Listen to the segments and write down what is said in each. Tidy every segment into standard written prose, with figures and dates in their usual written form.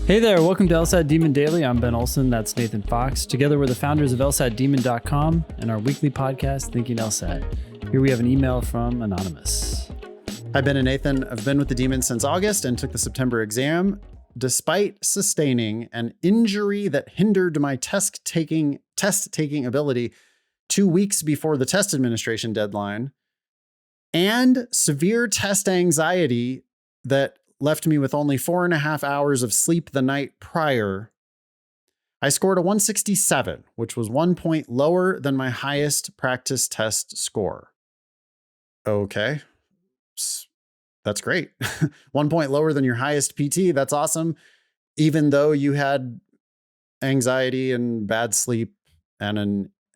Hey there, welcome to LSAT Demon Daily. I'm Ben Olson, that's Nathan Fox. Together we're the founders of LSATdemon.com and our weekly podcast, Thinking LSAT. Here we have an email from Anonymous. Hi, Ben and Nathan. I've been with the Demon since August and took the September exam. Despite sustaining an injury that hindered my test taking ability 2 weeks before the test administration deadline, and severe test anxiety that left me with only 4.5 hours of sleep the night prior, I scored a 167, which was 1 point lower than my highest practice test score. Okay, that's great. 1 point lower than your highest PT. That's awesome. Even though you had anxiety and bad sleep and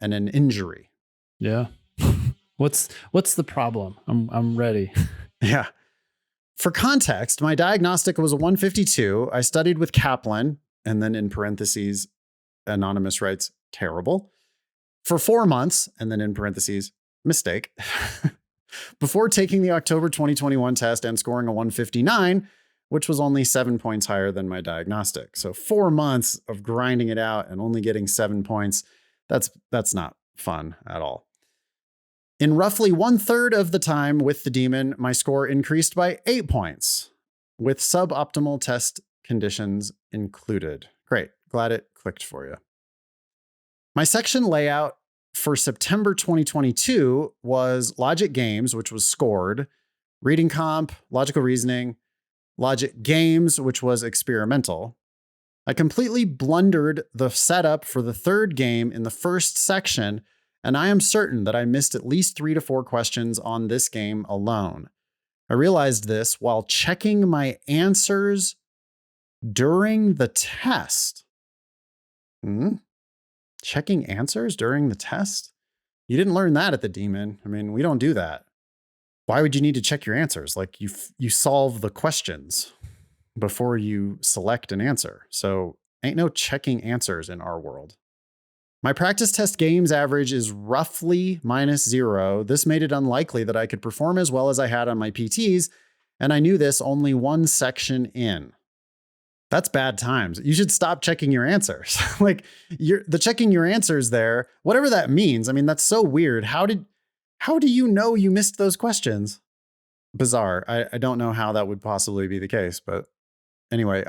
an injury. Yeah. What's the problem? I'm ready. Yeah. For context, my diagnostic was a 152. I studied with Kaplan, and then in parentheses, Anonymous writes, terrible, for 4 months, and then in parentheses, mistake, before taking the October 2021 test and scoring a 159, which was only 7 points higher than my diagnostic. So 4 months of grinding it out and only getting 7 points, that's not fun at all. In roughly 1/3 of the time with the Demon, my score increased by 8 points, with suboptimal test conditions included. Great. Glad it clicked for you. My section layout for September 2022 was logic games, which was scored, reading comp, logical reasoning, logic games, which was experimental. I completely blundered the setup for the third game in the first section, and I am certain that I missed at least 3 to 4 questions on this game alone. I realized this while checking my answers during the test. Checking answers during the test? You didn't learn that at the Demon. I mean, we don't do that. Why would you need to check your answers? Like you solve the questions before you select an answer. So ain't no checking answers in our world. My practice test games average is roughly -0. This made it unlikely that I could perform as well as I had on my PTs, and I knew this only one section in. That's bad times. You should stop checking your answers. Like the checking your answers there, whatever that means. I mean, that's so weird. How do you know you missed those questions? Bizarre. I don't know how that would possibly be the case, but anyway,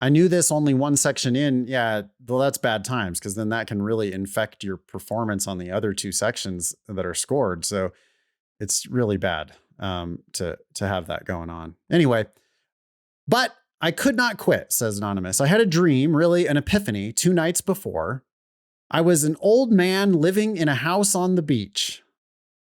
I knew this only one section in. Yeah, well, that's bad times, because then that can really infect your performance on the other 2 sections that are scored. So it's really bad to have that going on. Anyway, but I could not quit, says Anonymous. I had a dream, really an epiphany, 2 nights before. I was an old man living in a house on the beach.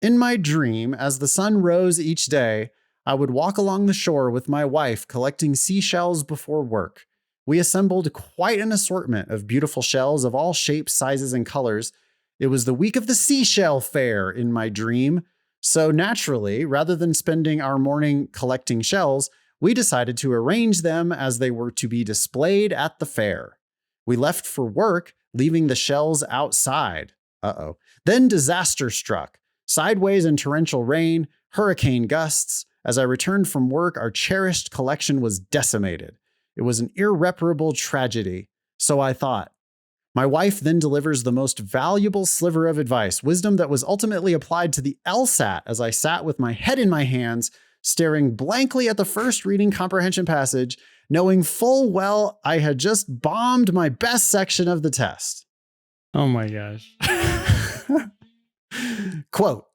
In my dream, as the sun rose each day, I would walk along the shore with my wife collecting seashells before work. We assembled quite an assortment of beautiful shells of all shapes, sizes, and colors. It was the week of the seashell fair in my dream. So naturally, rather than spending our morning collecting shells, we decided to arrange them as they were to be displayed at the fair. We left for work, leaving the shells outside. Then disaster struck. Sideways and torrential rain, hurricane gusts. As I returned from work, our cherished collection was decimated. It was an irreparable tragedy, so I thought. My wife then delivers the most valuable sliver of advice, wisdom that was ultimately applied to the LSAT as I sat with my head in my hands, staring blankly at the first reading comprehension passage, knowing full well I had just bombed my best section of the test. Oh my gosh. Quote,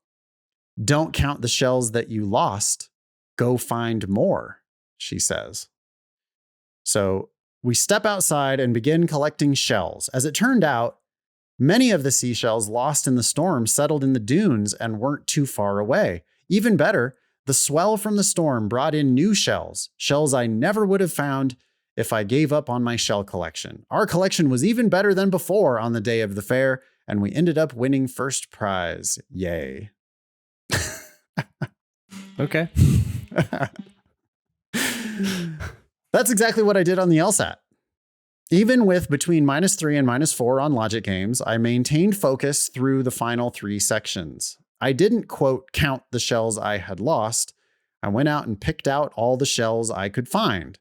"Don't count the shells that you lost. Go find more," she says. So we step outside and begin collecting shells. As it turned out, many of the seashells lost in the storm settled in the dunes and weren't too far away. Even better, the swell from the storm brought in new shells I never would have found if I gave up on my shell collection. Our collection was even better than before on the day of the fair, and we ended up winning first prize. Yay. Okay. That's exactly what I did on the LSAT. Even with between -3 and -4 on logic games, I maintained focus through the final 3 sections. I didn't, quote, count the shells I had lost. I went out and picked out all the shells I could find.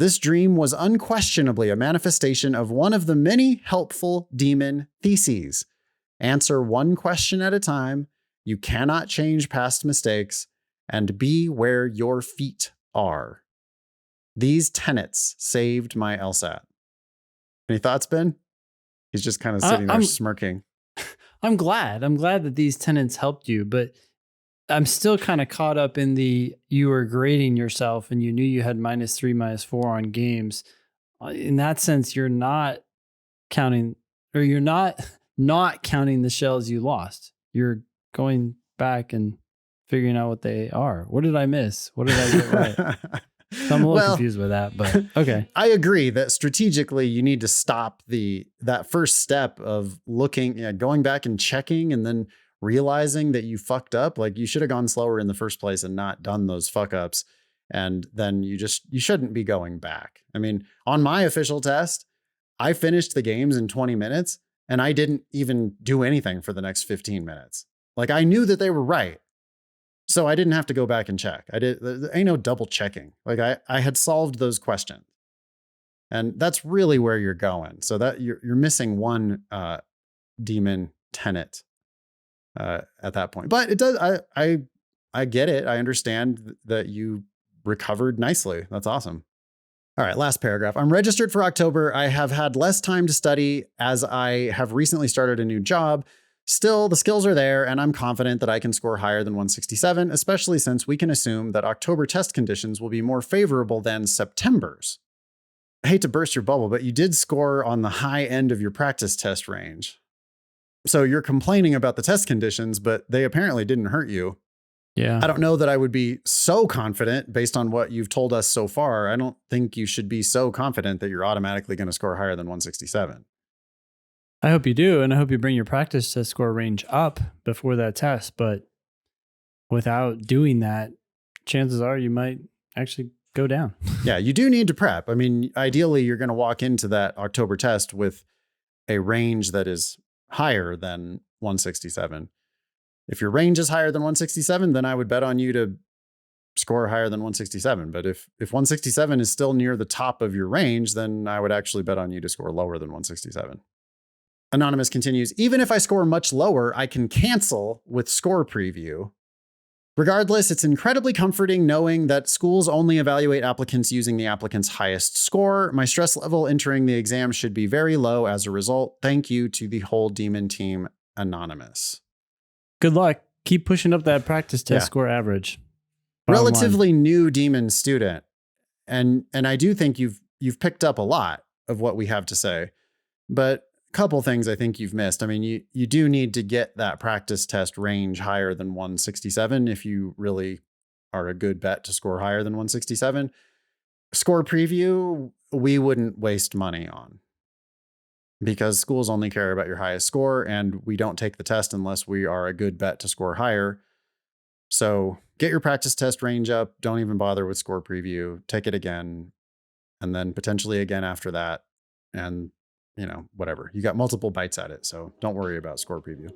This dream was unquestionably a manifestation of one of the many helpful demon theses. Answer one question at a time. You cannot change past mistakes, and be where your feet are. These tenets saved my LSAT. Any thoughts, Ben? He's just kind of sitting there smirking. I'm glad that these tenets helped you, but I'm still kind of caught up in you were grading yourself and you knew you had -3, -4 on games. In that sense, you're not counting, or you're not counting the shells you lost. You're going back and figuring out what they are. What did I miss? What did I get right? So I'm a little confused with that, but okay. I agree that strategically you need to stop that first step of going back and checking and then realizing that you fucked up. Like, you should have gone slower in the first place and not done those fuck ups. And then you shouldn't be going back. I mean, on my official test, I finished the games in 20 minutes and I didn't even do anything for the next 15 minutes. Like, I knew that they were right. So I didn't have to go back and check. There ain't no double checking. Like, I had solved those questions. And that's really where you're going. So that you're missing one demon tenet at that point. But it does, I get it. I understand that you recovered nicely. That's awesome. All right, last paragraph. I'm registered for October. I have had less time to study as I have recently started a new job. Still, the skills are there, and I'm confident that I can score higher than 167, especially since we can assume that October test conditions will be more favorable than September's. I hate to burst your bubble, but you did score on the high end of your practice test range. So you're complaining about the test conditions, but they apparently didn't hurt you. Yeah. I don't know that I would be so confident based on what you've told us so far. I don't think you should be so confident that you're automatically going to score higher than 167. I hope you do, and I hope you bring your practice test score range up before that test. But without doing that, chances are you might actually go down. Yeah, you do need to prep. I mean, ideally, you're going to walk into that October test with a range that is higher than 167. If your range is higher than 167, then I would bet on you to score higher than 167. But if 167 is still near the top of your range, then I would actually bet on you to score lower than 167. Anonymous continues, even if I score much lower, I can cancel with score preview. Regardless, it's incredibly comforting knowing that schools only evaluate applicants using the applicant's highest score. My stress level entering the exam should be very low as a result. Thank you to the whole demon team, Anonymous. Good luck. Keep pushing up that practice test score average. Relatively new demon student. And I do think you've picked up a lot of what we have to say. But couple things I think you've missed. I mean, you do need to get that practice test range higher than 167 if you really are a good bet to score higher than 167. Score preview, we wouldn't waste money on because schools only care about your highest score, and we don't take the test unless we are a good bet to score higher. So get your practice test range up. Don't even bother with score preview. Take it again, and then potentially again after that. And whatever. You got multiple bites at it, so don't worry about score preview.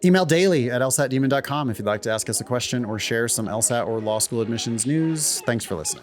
Email daily@lsatdemon.com if you'd like to ask us a question or share some LSAT or law school admissions news. Thanks for listening.